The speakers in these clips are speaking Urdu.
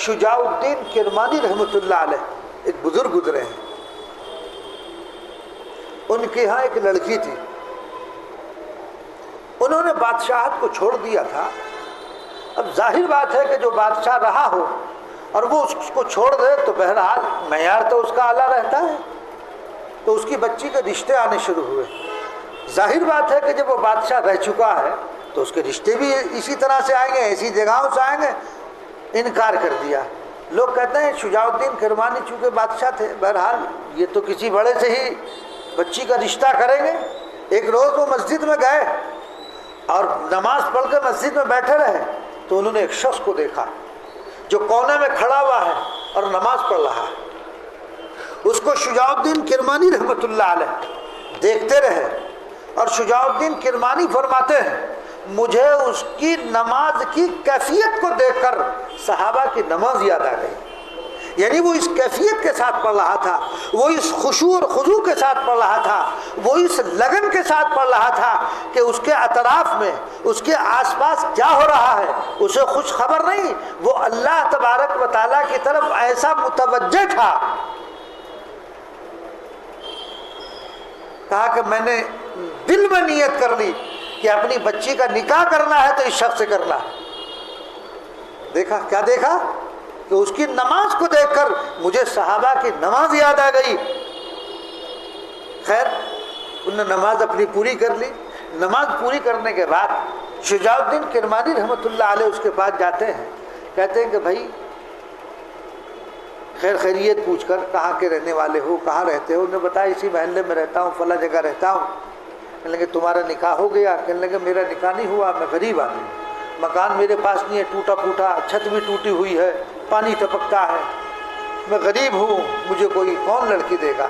شجاع الدین کرمانی رحمۃ اللہ علیہ ایک بزرگ گزرے ہیں، ان کے ہاں ایک لڑکی تھی، انہوں نے بادشاہت کو چھوڑ دیا تھا۔ اب ظاہر بات ہے کہ جو بادشاہ رہا ہو اور وہ اس کو چھوڑ دے تو بہرحال معیار تو اس کا اعلیٰ رہتا ہے، تو اس کی بچی کے رشتے آنے شروع ہوئے۔ ظاہر بات ہے کہ جب وہ بادشاہ رہ چکا ہے تو اس کے رشتے بھی اسی طرح سے آئیں گے، ایسی جگہوں سے آئیں گے۔ انکار کر دیا۔ لوگ کہتے ہیں شجاع الدین کرمانی چونکہ بادشاہ تھے، بہرحال یہ تو کسی بڑے سے ہی بچی کا رشتہ کریں گے۔ ایک روز وہ مسجد میں گئے اور نماز پڑھ کے مسجد میں بیٹھے رہے تو انہوں نے ایک شخص کو دیکھا جو کونے میں کھڑا ہوا ہے اور نماز پڑھ رہا ہے۔ اس کو شجاع الدین کرمانی رحمۃ اللہ علیہ دیکھتے رہے، اور شجاع الدین کرمانی فرماتے ہیں مجھے اس کی نماز کی کیفیت کو دیکھ کر صحابہ کی نماز یاد آ گئی۔ یعنی وہ اس کیفیت کے ساتھ پڑھ رہا تھا، وہ اس خشوع اور خضوع کے ساتھ پڑھ رہا تھا، وہ اس لگن کے ساتھ پڑھ رہا تھا کہ اس کے اطراف میں، اس کے آس پاس کیا ہو رہا ہے اسے کچھ خبر نہیں، وہ اللہ تبارک و تعالیٰ کی طرف ایسا متوجہ تھا۔ کہا کہ میں نے دل میں نیت کر لی کہ اپنی بچی کا نکاح کرنا ہے تو اس شخص سے کرنا ہے۔ دیکھا کیا دیکھا کہ اس کی نماز کو دیکھ کر مجھے صحابہ کی نماز یاد آ گئی۔ خیر انہوں نے نماز اپنی پوری کر لی۔ نماز پوری کرنے کے بعد شجاع الدین کرمانی رحمۃ اللہ علیہ اس کے پاس جاتے ہیں، کہتے ہیں کہ بھائی خیر خیریت پوچھ کر کہاں کے رہنے والے ہو، کہاں رہتے ہو؟ انہوں نے بتایا اسی محلے میں رہتا ہوں، فلاں جگہ رہتا ہوں۔ کہنے لگے تمہارا نکاح ہو گیا؟ کہنے لگے میرا نکاح نہیں ہوا، میں غریب آدمی ہوں، مکان میرے پاس نہیں ہے، ٹوٹا پھوٹا، چھت بھی ٹوٹی ہوئی ہے، پانی ٹپکتا ہے، میں غریب ہوں، مجھے کوئی کون لڑکی دے گا؟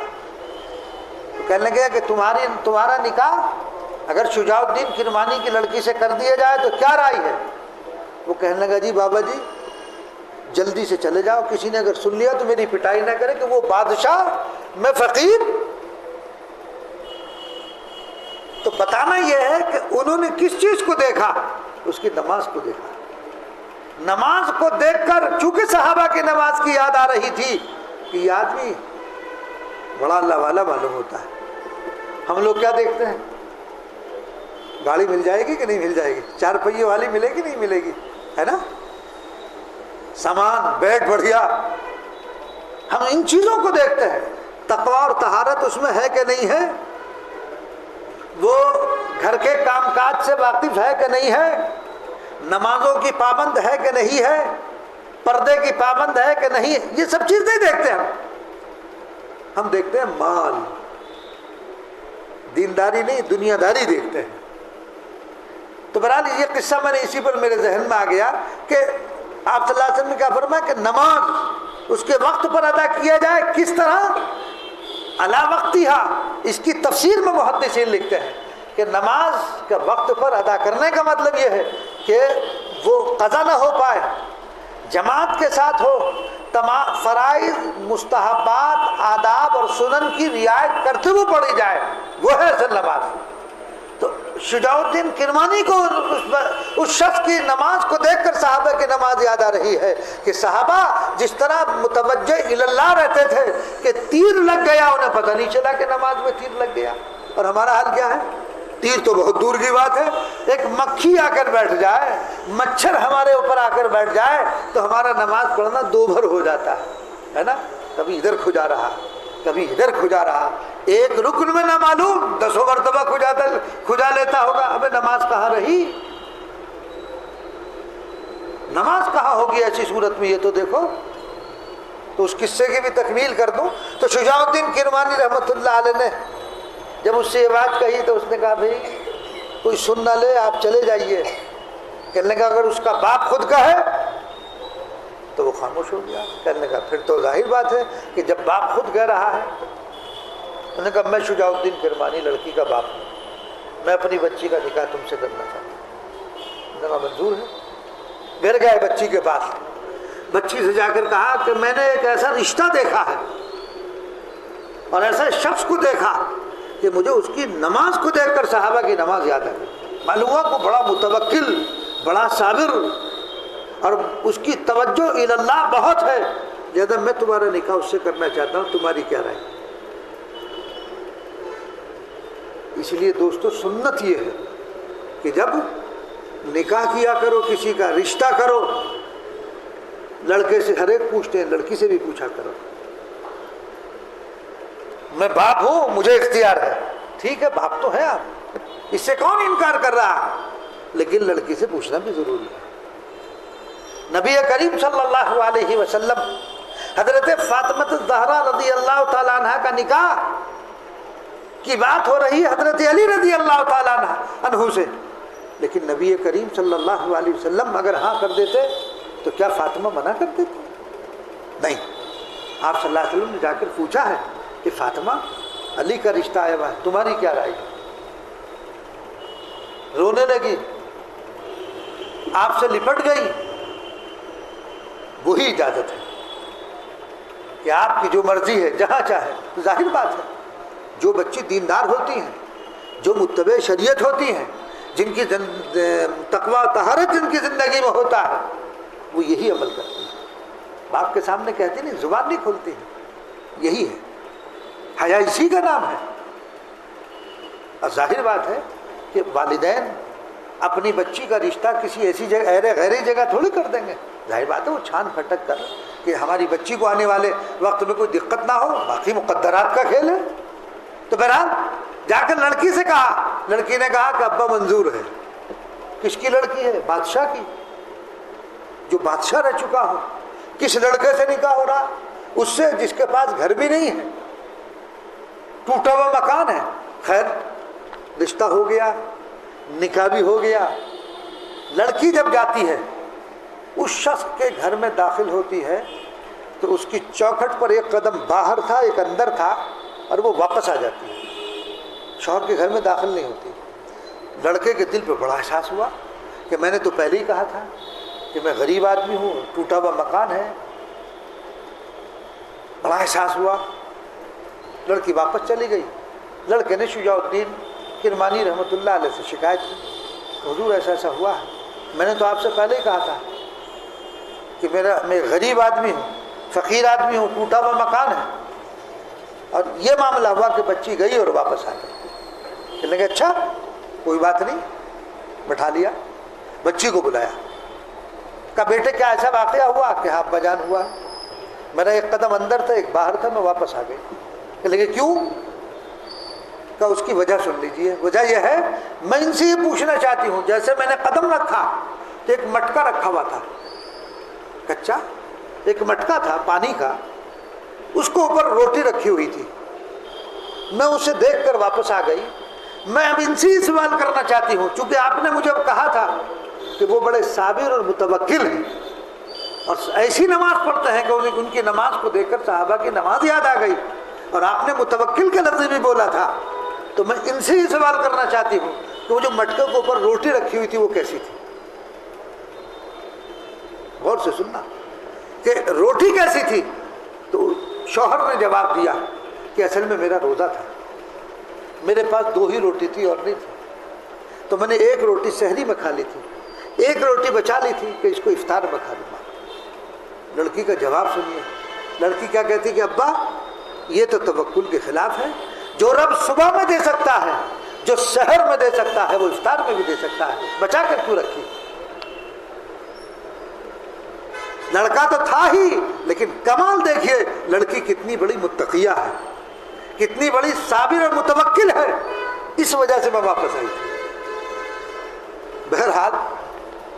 تو کہنے لگے کہ تمہارا نکاح اگر شجاع الدین کرمانی کی لڑکی سے کر دیا جائے تو کیا رائے ہے؟ وہ کہنے لگا جی بابا جی جلدی سے چلے جاؤ، کسی نے اگر سن لیا تو میری پٹائی نہ کرے کہ وہ بادشاہ میں فقیر۔ تو بتانا یہ ہے کہ انہوں نے کس چیز کو دیکھا؟ اس کی نماز کو دیکھا۔ نماز کو دیکھ کر چونکہ صحابہ کی نماز کی یاد آ رہی تھی کہ یہ آدمی بڑا اللہ والا معلوم ہوتا ہے۔ ہم لوگ کیا دیکھتے ہیں؟ گاڑی مل جائے گی کہ نہیں مل جائے گی، 4 پہیے والی ملے گی نہیں ملے گی، ہے نا، سامان بیگ بڑھیا، ہم ان چیزوں کو دیکھتے ہیں۔ تقوی اور طہارت اس میں ہے کہ نہیں ہے؟ وہ گھر کے کام کاج سے واقف ہے کہ نہیں ہے؟ نمازوں کی پابند ہے کہ نہیں ہے؟ پردے کی پابند ہے کہ نہیں ہے؟ یہ سب چیز نہیں دیکھتے ہم دیکھتے ہیں مال، دینداری نہیں دنیا داری دیکھتے ہیں۔ تو بہرحال یہ قصہ میں نے اسی پر میرے ذہن میں آ گیا کہ آپ صلی اللہ علیہ وسلم نے کیا فرمایا کہ نماز اس کے وقت پر ادا کیا جائے، کس طرح؟ علی وقتہا۔ اس کی تفسیر میں محدثین لکھتے ہیں کہ نماز کا وقت پر ادا کرنے کا مطلب یہ ہے کہ وہ قضا نہ ہو پائے، جماعت کے ساتھ ہو، تمام فرائض، مستحبات، آداب اور سنن کی رعایت کرتے ہوئے پڑھی جائے، وہ ہے اصل نماز۔ تو شجاع الدین کرمانی کو اس شخص کی نماز کو دیکھ کر صحابہ کی نماز یاد آ رہی ہے کہ صحابہ جس طرح متوجہ اللہ رہتے تھے کہ تیر لگ گیا انہیں پتہ نہیں چلا کہ نماز میں تیر لگ گیا۔ اور ہمارا حال کیا ہے؟ تیر تو بہت دور کی بات ہے، ایک مکھی آ کر بیٹھ جائے، مچھر ہمارے اوپر آ کر بیٹھ جائے تو ہمارا نماز پڑھنا 2 بھر ہو جاتا ہے نا، کبھی ادھر کھجا رہا، کبھی ادھر کھجا رہا، ایک رکن میں نہ معلوم 10 مرتبہ کھجا لیتا ہوگا۔ ابے نماز کہاں رہی؟ نماز کہاں ہوگی ایسی صورت میں؟ یہ تو دیکھو۔ تو اس قصے کی بھی تکمیل کر دوں تو شجاع الدین کرمانی رحمۃ اللہ علیہ نے جب اس سے یہ بات کہی تو اس نے کہا بھائی کوئی سن نہ لے، آپ چلے جائیے۔ کہنے لگا اگر اس کا باپ خود کا ہے تو وہ خاموش ہو گیا۔ کہنے لگا پھر تو ظاہر بات ہے کہ جب باپ خود کہہ رہا ہے۔ انہوں نے کہا میں شجاع الدین کرمانی لڑکی کا باپ ہوں، میں اپنی بچی کا نکاح تم سے کرنا چاہتا ہوں۔ انہوں نے کہا منظور ہے۔ گھر گئے بچی کے پاس، بچی سے جا کر کہا کہ میں نے ایک ایسا رشتہ دیکھا ہے اور ایسا شخص کو دیکھا کہ مجھے اس کی نماز کو دیکھ کر صحابہ کی نماز یاد آ گئی۔ معلوم ہوا کو بڑا متوکل، بڑا صابر، اور اس کی توجہ اللہ بہت ہے، لہذا میں تمہارا نکاح اس سے کرنا چاہتا ہوں، تمہاری کیا رائے؟ اس لیے دوستو سنت یہ ہے کہ جب نکاح کیا کرو، کسی کا رشتہ کرو، لڑکے سے ہر ایک پوچھتے ہیں، لڑکی سے بھی پوچھا کرو۔ میں باپ ہوں، مجھے اختیار ہے، ٹھیک ہے باپ تو ہے آپ، اس سے کون انکار کر رہا، لیکن لڑکی سے پوچھنا بھی ضروری ہے۔ نبی کریم صلی اللہ علیہ وسلم حضرت فاطمہ الزہرا رضی اللہ تعالیٰ عنہ کا نکاح کی بات ہو رہی ہے حضرت علی رضی اللہ تعالیٰ عنہ سے، لیکن نبی کریم صلی اللہ علیہ وسلم اگر ہاں کر دیتے تو کیا فاطمہ منع کر دیتے؟ نہیں، آپ صلی اللہ علیہ وسلم نے جا کر پوچھا ہے کہ فاطمہ علی کا رشتہ آیا ہوا ہے، تمہاری کیا رائے؟ رونے لگی، آپ سے لپٹ گئی۔ وہی اجازت ہے کہ آپ کی جو مرضی ہے جہاں چاہے، ظاہر بات ہے جو بچی دیندار ہوتی ہیں، جو متبع شریعت ہوتی ہیں، جن کی تقوی طہارت جن کی زندگی میں ہوتا ہے، وہ یہی عمل کرتی ہیں۔ باپ کے سامنے کہتی نہیں، زبان نہیں کھولتی ہیں، یہی ہے حیا، اسی کا نام ہے۔ اور ظاہر بات ہے کہ والدین اپنی بچی کا رشتہ کسی ایسی جگہ غیری جگہ تھوڑی کر دیں گے، ظاہر بات ہے وہ چھان پھٹک کر کہ ہماری بچی کو آنے والے وقت میں کوئی دقت نہ ہو، باقی مقدرات کا کھیل ہے۔ تو بہرحال جا کر لڑکی سے کہا، لڑکی نے کہا کہ ابا منظور ہے۔ کس کی لڑکی ہے؟ بادشاہ کی، جو بادشاہ رہ چکا ہو۔ کس لڑکے سے نکاح ہو رہا؟ اس سے جس کے پاس گھر بھی نہیں ہے، ٹوٹا ہوا مکان ہے۔ خیر رشتہ ہو گیا، نکاح بھی ہو گیا۔ لڑکی جب جاتی ہے اس شخص کے گھر میں داخل ہوتی ہے تو اس کی چوکھٹ پر ایک قدم باہر تھا، ایک اندر تھا، اور وہ واپس آ جاتی ہے، شوہر کے گھر میں داخل نہیں ہوتی۔ لڑکے کے دل پہ بڑا احساس ہوا کہ میں نے تو پہلے ہی کہا تھا کہ میں غریب آدمی ہوں، ٹوٹا ہوا مکان ہے۔ بڑا احساس ہوا، لڑکی واپس چلی گئی۔ لڑکے نے شجاع الدین کرمانی رحمۃ اللہ علیہ سے شکایت کی، حضور ایسا ایسا ہوا ہے، میں نے تو آپ سے پہلے ہی کہا تھا کہ میں غریب آدمی ہوں، فقیر آدمی ہوں، ٹوٹا ہوا مکان ہے، اور یہ معاملہ ہوا کہ بچی گئی اور واپس آ گئی۔ کہنے لگے اچھا کوئی بات نہیں، بٹھا لیا، بچی کو بلایا، کہا بیٹے کیا ایسا واقعہ ہوا؟ کہ ہاں ابا جان ہوا، میرا ایک قدم اندر تھا ایک باہر تھا، میں واپس آ گئی۔ کہنے لگے کیوں؟ کہا اس کی وجہ سن لیجئے۔ وجہ یہ ہے، میں ان سے یہ پوچھنا چاہتی ہوں، جیسے میں نے قدم رکھا تو ایک مٹکا رکھا ہوا تھا کچا، ایک مٹکا تھا پانی کا، اس کو اوپر روٹی رکھی ہوئی تھی، میں اسے دیکھ کر واپس آ گئی۔ میں اب ان سے ہی سوال کرنا چاہتی ہوں، چونکہ آپ نے مجھے کہا تھا کہ وہ بڑے صابر اور متوکل ہیں اور ایسی نماز پڑھتے ہیں کہ ان کی نماز کو دیکھ کر صحابہ کی نماز یاد آ گئی، اور آپ نے متوکل کے لفظ بھی بولا تھا، تو میں ان سے ہی سوال کرنا چاہتی ہوں کہ وہ جو مٹکے کے اوپر روٹی رکھی ہوئی تھی وہ کیسی تھی؟ غور سے سننا کہ روٹی کیسی تھی؟ تو شوہر نے جواب دیا کہ اصل میں میرا روزہ تھا، میرے پاس 2 ہی روٹی تھی اور نہیں تھی، تو میں نے ایک روٹی سحری میں کھا لی تھی، ایک روٹی بچا لی تھی کہ اس کو افطار میں کھا لوں گا۔ لڑکی کا جواب سنیے، لڑکی کیا کہتی کہ ابا یہ تو توکل کے خلاف ہے، جو رب صبح میں دے سکتا ہے، جو سحر میں دے سکتا ہے، وہ افطار میں بھی دے سکتا ہے، بچا کر کیوں رکھی؟ لڑکا تو تھا ہی، لیکن کمال دیکھیے لڑکی کتنی بڑی متقیہ ہے، کتنی بڑی صابر اور متوکل ہے، اس وجہ سے میں واپس آئی تھی۔ بہرحال